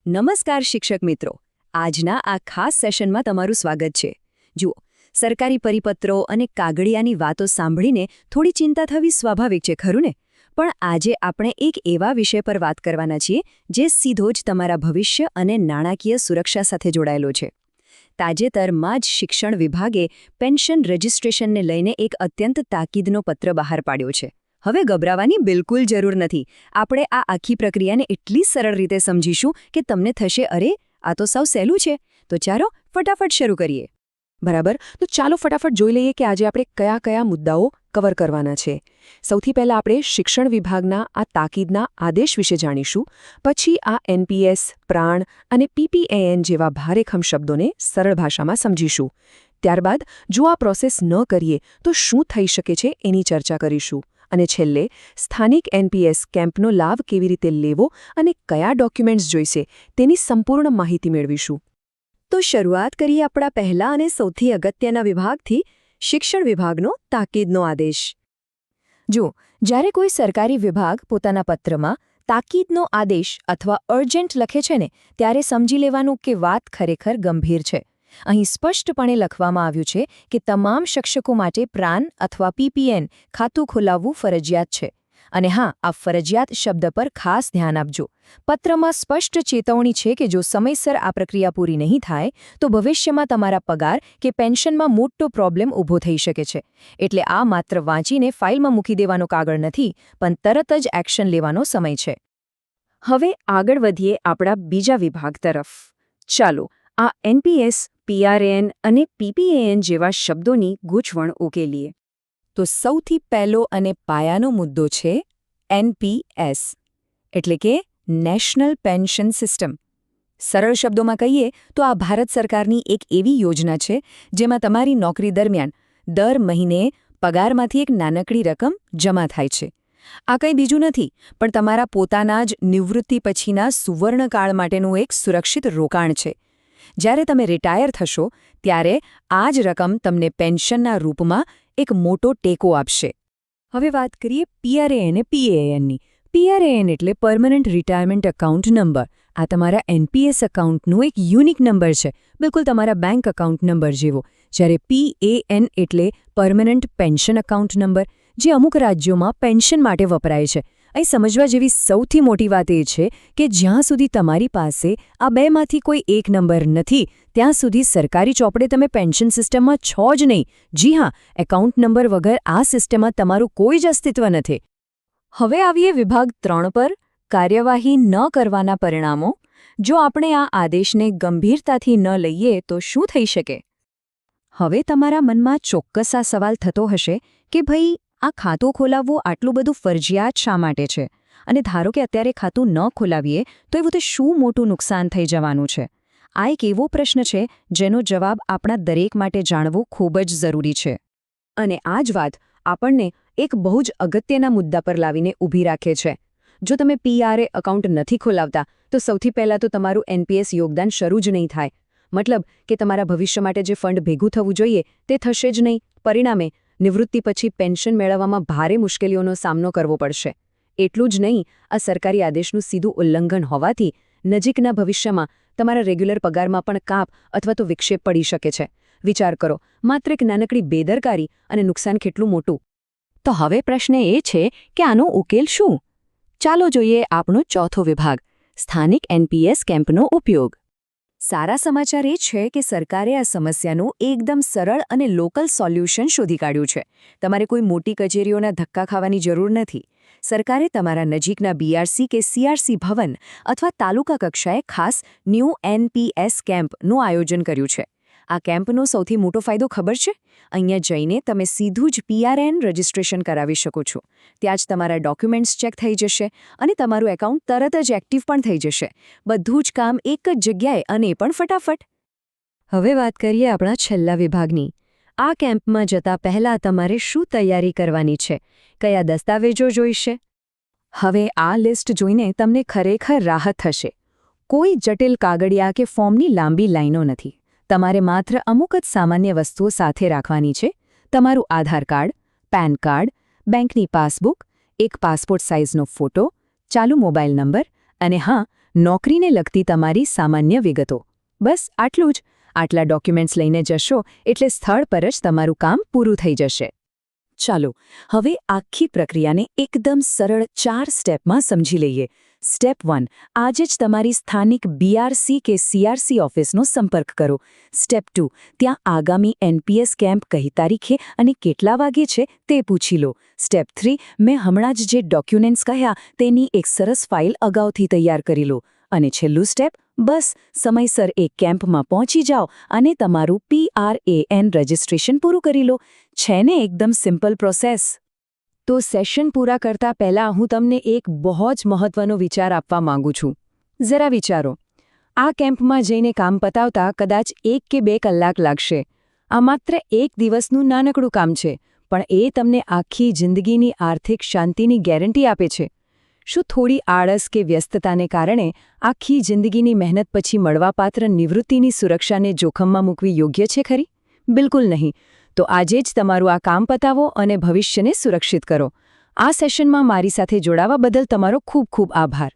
નમસ્કાર શિક્ષક મિત્રો, આજના આ ખાસ સેશનમાં તમારું સ્વાગત છે. જુઓ, સરકારી પરિપત્રો અને કાગળિયાની વાતો સાંભળીને થોડી ચિંતા થવી સ્વાભાવિક છે, ખરું ને? પણ આજે આપણે એક એવા વિષય પર વાત કરવાના છીએ જે સીધો જ તમારા ભવિષ્ય અને નાણાકીય સુરક્ષા સાથે જોડાયેલો છે. તાજેતરમાં જ શિક્ષણ વિભાગે પેન્શન રજિસ્ટ્રેશનને લઈને એક અત્યંત તાકીદનો પત્ર બહાર પાડ્યો છે. હવે ગભરાવાની બિલકુલ જરૂર નથી. આપણે આ આખી પ્રક્રિયાને એટલી સરળ રીતે સમજીશું કે તમને થશે, અરે, આ તો સાવ સહેલું છે. તો ચાલો ફટાફટ શરૂ કરીએ. બરાબર, તો ચાલો ફટાફટ જોઈ લઈએ કે આજે આપણે કયા કયા મુદ્દાઓ કવર કરવાના છે. સૌથી પહેલાં આપણે શિક્ષણ વિભાગના આ તાકીદના આદેશ વિશે જાણીશું. પછી આ એનપીએસ, પ્રાણ અને પીપીએએન જેવા ભારેખમ શબ્દોને સરળ ભાષામાં સમજીશું. ત્યારબાદ જો આ પ્રોસેસ ન કરીએ તો શું થઈ શકે છે એની ચર્ચા કરીશું. અને છેલ્લે સ્થાનિક એનપીએસ કેમ્પનો લાભ કેવી રીતે લેવો અને કયા ડોક્યુમેન્ટ્સ જોઈશે તેની સંપૂર્ણ માહિતી મેળવીશું. તો શરૂઆત કરીએ આપણા પહેલા અને સૌથી અગત્યના વિભાગથી, શિક્ષણ વિભાગનો તાકીદનો આદેશ. જો જ્યારે કોઈ સરકારી વિભાગ પોતાના પત્રમાં તાકીદનો આદેશ અથવા અર્જન્ટ લખે છે ને, ત્યારે સમજી લેવાનું કે વાત ખરેખર ગંભીર છે. અહીં સ્પષ્ટપણે લખવામાં આવ્યું છે કે તમામ શિક્ષકો માટે પ્રાન અથવા પીપીએન ખાતું ખોલાવવું ફરજિયાત છે. અને હા, આ ફરજિયાત શબ્દ પર ખાસ ધ્યાન આપજો. પત્રમાં સ્પષ્ટ ચેતવણી છે કે જો સમયસર આ પ્રક્રિયા પૂરી નહીં થાય તો ભવિષ્યમાં તમારા પગાર કે પેન્શનમાં મોટો પ્રોબ્લેમ ઊભો થઈ શકે છે. એટલે આ માત્ર વાંચીને ફાઇલમાં મૂકી દેવાનો કાગળ નથી, પણ તરત જ એક્શન લેવાનો સમય છે. હવે આગળ વધીએ આપણા બીજા વિભાગ તરફ. ચાલો આ એનપીએસ, પીઆરએએન અને પીપીએએન જેવા શબ્દોની ગૂંચવણ ઉકેલીએ. તો સૌથી પહેલો અને પાયાનો મુદ્દો છે એનપીએસ, એટલે કે નેશનલ પેન્શન સિસ્ટમ. સરળ શબ્દોમાં કહીએ તો આ ભારત સરકારની એક એવી યોજના છે જેમાં તમારી નોકરી દરમિયાન દર મહિને પગારમાંથી એક નાનકડી રકમ જમા થાય છે. આ કંઈ બીજું નથી પણ તમારા પોતાના જ નિવૃત્તિ પછીના સુવર્ણકાળ માટેનું એક સુરક્ષિત રોકાણ છે. જ્યારે તમે રિટાયર થશો ત્યારે આ જ રકમ તમને પેન્શનના રૂપમાં એક મોટો ટેકો આપશે. હવે વાત કરીએ પીઆરએએન અને પીએએનની. પીઆરએએન એટલે પરમનન્ટ રિટાયરમેન્ટ એકાઉન્ટ નંબર. આ તમારા એનપીએસ એકાઉન્ટનું એક યુનિક નંબર છે, બિલકુલ તમારા બેંક એકાઉન્ટ નંબર જેવો. જ્યારે પીએએન એટલે પરમનન્ટ પેન્શન એકાઉન્ટ નંબર, જે અમુક રાજ્યોમાં પેન્શન માટે વપરાય છે. અહીં સમજવા જેવી સૌથી મોટી વાત એ છે કે જ્યાં સુધી તમારી પાસે આ બેમાંથી કોઈ એક નંબર નથી ત્યાં સુધી સરકારી ચોપડે તમે પેન્શન સિસ્ટમમાં છો જ નહીં. જી હા, એકાઉન્ટ નંબર વગર આ સિસ્ટમમાં તમારું કોઈ જ અસ્તિત્વ નથી. હવે આવીએ વિભાગ 3 પર, કાર્યવાહી ન કરવાના પરિણામો. જો આપણે આ આદેશને ગંભીરતાથી ન લઈએ તો શું થઈ શકે? હવે તમારા મનમાં ચોક્કસ આ સવાલ થતો હશે કે ભાઈ, આ ખાતું ખોલાવવું આટલું બધું ફરજિયાત શા માટે છે? અને ધારો કે અત્યારે ખાતું ન ખોલાવીએ તો એવું તે શું મોટું નુકસાન થઈ જવાનું છે? આ એક એવો પ્રશ્ન છે જેનો જવાબ આપણા દરેક માટે જાણવો ખૂબ જ જરૂરી છે. અને આ જ વાત આપણને એક બહુ જ અગત્યના મુદ્દા પર લાવીને ઊભી રાખે છે. જો તમે પીઆરએ એકાઉન્ટ નથી ખોલાવતા તો સૌથી પહેલાં તો તમારું એનપીએસ યોગદાન શરૂ જ નહીં થાય. મતલબ કે તમારા ભવિષ્ય માટે જે ફંડ ભેગું થવું જોઈએ તે થશે જ નહીં. પરિણામે નિવૃત્તિ પછી પેન્શન મેળવવામાં ભારે મુશ્કેલીઓનો સામનો કરવો પડશે. એટલું જ નહીં, આ સરકારી આદેશનું સીધું ઉલ્લંઘન હોવાથી નજીકના ભવિષ્યમાં તમારા રેગ્યુલર પગારમાં પણ કાપ અથવા તો વિક્ષેપ પડી શકે છે. વિચાર કરો, માત્ર એક નાનકડી બેદરકારી અને નુકસાન કેટલું મોટું. તો હવે પ્રશ્ન એ છે કે આનો ઉકેલ શું? ચાલો જોઈએ આપણો ચોથો વિભાગ, સ્થાનિક એનપીએસ કેમ્પનો ઉપયોગ. સારા સમાચાર એ છે કે સરકારે આ સમસ્યાનું એકદમ સરળ અને લોકલ સોલ્યુશન શોધી કાઢ્યું છે. તમારે કોઈ મોટી કચેરીઓના ધક્કા ખાવાની જરૂર નથી. સરકારે તમારા નજીકના બીઆરસી કે સીઆરસી ભવન અથવા તાલુકા કક્ષાએ ખાસ ન્યૂ એનપીએસ કેમ્પનું આયોજન કર્યું છે. આ કેમ્પનો સૌથી મોટો ફાયદો ખબર છે? અહીંયા જઈને તમે સીધું જ પીઆરએએન રજિસ્ટ્રેશન કરાવી શકો છો. ત્યાં જ તમારા ડોક્યુમેન્ટ્સ ચેક થઈ જશે અને તમારું એકાઉન્ટ તરત જ એક્ટિવ પણ થઈ જશે. બધું જ કામ એક જ જગ્યાએ અને પણ ફટાફટ. હવે વાત કરીએ આપણા છેલ્લા વિભાગની. આ કેમ્પમાં જતા પહેલાં તમારે શું તૈયારી કરવાની છે? કયા દસ્તાવેજો જોઈશે? હવે આ લિસ્ટ જોઈને તમને ખરેખર રાહત થશે. કોઈ જટિલ કાગળિયા કે ફોર્મની લાંબી લાઈનો નથી. તમારે માત્ર અમુક જ સામાન્ય વસ્તુઓ સાથે રાખવાની છે. તમારું આધાર કાર્ડ, પેન કાર્ડ, બેંકની પાસબુક, એક પાસપોર્ટ સાઇઝનો ફોટો, ચાલુ મોબાઈલ નંબર અને હા, નોકરીને લગતી તમારી સામાન્ય વિગતો. બસ આટલું જ. આટલા ડોક્યુમેન્ટ્સ લઈને જશો એટલે સ્થળ પર જ તમારું કામ પૂરું થઈ જશે. ચાલો હવે આખી પ્રક્રિયાને એકદમ સરળ 4 સ્ટેપમાં સમજી લઈએ. સ્ટેપ 1. આજે જ તમારી સ્થાનિક BRC કે CRC ઓફિસનો સંપર્ક કરો. સ્ટેપ 2. ત્યાં આગામી NPS કેમ્પ કઈ તારીખે અને કેટલા વાગે છે તે પૂછી લો. સ્ટેપ 3. મેં હમણાં જ જે ડોક્યુમેન્ટ્સ કહ્યા તેની એક સરસ ફાઇલ અગાઉથી તૈયાર કરી લો. અને છેલ્લું સ્ટેપ, બસ સમયસર એક કેમ્પમાં પહોંચી જાઓ અને તમારું PRAN રજિસ્ટ્રેશન પૂરું કરી લો. છે ને એકદમ સિમ્પલ પ્રોસેસ? તો સેશન પૂરા કરતા પહેલાં હું તમને એક બહુ જ મહત્વનો વિચાર આપવા માંગુ છું. જરા વિચારો. આ કેમ્પમાં જઈને કામ પતાવતા કદાચ 1 કે 2 કલાક લાગશે. આ માત્ર એક દિવસનું નાનકડું કામ છે, પણ એ તમને આખી જિંદગીની આર્થિક શાંતિની ગેરંટી આપે છે. શું થોડી આળસ કે વ્યસ્તતાને કારણે આખી જિંદગીની મહેનત પછી મળવાપાત્ર નિવૃત્તિની સુરક્ષાને જોખમમાં મૂકવી યોગ્ય છે ખરી? બિલકુલ નહીં. તો આજે જ તમારું આ કામ પતાવો અને ભવિષ્યને સુરક્ષિત કરો. આ સેશનમાં મારી સાથે જોડાવા બદલ તમારો ખૂબ ખૂબ આભાર.